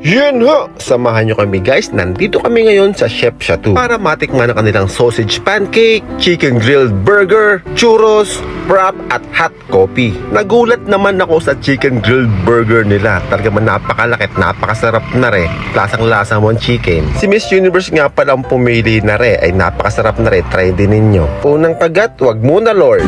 Yun ho! Samahan nyo kami guys, nandito kami ngayon sa Chef Chateau para matikman ang kanilang sausage pancake, chicken grilled burger, churros, wrap at hot coffee. Nagulat naman ako sa chicken grilled burger nila. Talaga man napakalaki at napakasarap na rin. Lasang-lasa mo ang chicken. Si Miss Universe nga pala ang pumili na rin, ay napakasarap na rin. Try din ninyo. Unang kagat, wag muna Lord.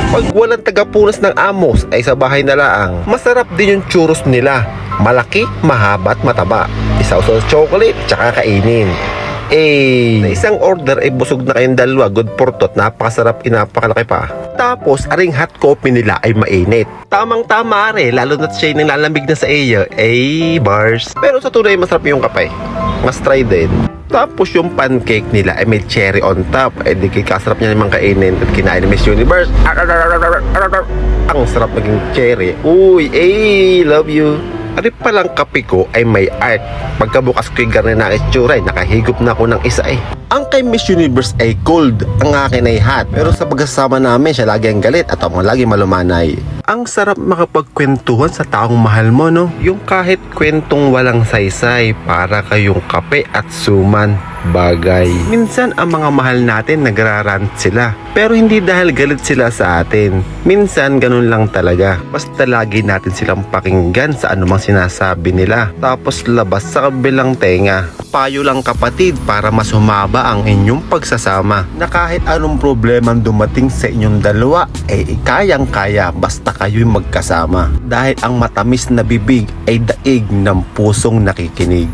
Pag walang tagapunas ng amos ay sa bahay na laang. Masarap din yung churros nila. Malaki, mahaba at mataba. Isawsaw sa chocolate, tsaka kainin. Sa isang order ay busog na kayong dalawa. Good for tot, napakasarap, napakalaki pa. Tapos, aring hot coffee nila ay mainit. Tamang-tama rin, lalo na't siya yung lalamig na sa iyo. Bars. Pero sa tunay, masarap yung kape. Mas try din. Tapos yung pancake nila ay may cherry on top. Di kasarap niya naman kainin at kinain ni Miss Universe. Ang sarap maging cherry. Uy, love you. Ari palang kape ko ay may art. Pagkabukas ko yung garne na itsura ay nakahigop na ako ng isa Ang kay Miss Universe ay cold, ang akin ay hot. Pero sa pagkasama namin siya lagi ang galit at ako lagi malumanay. Ang sarap makapagkwentuhan sa taong mahal mo, no? Yung kahit kwentong walang saysay, para kayong kape at suman. Bagay. Minsan ang mga mahal natin nagrarant sila. Pero hindi dahil galit sila sa atin. Minsan ganun lang talaga. Basta lagi natin silang pakinggan sa anumang sinasabi nila. Tapos labas sa kabilang tenga. Payo lang kapatid para mas humaba ang inyong pagsasama. Na kahit anong problema dumating sa inyong dalawa, kayang-kaya basta kayo'y magkasama. Dahil ang matamis na bibig ay daig ng pusong nakikinig.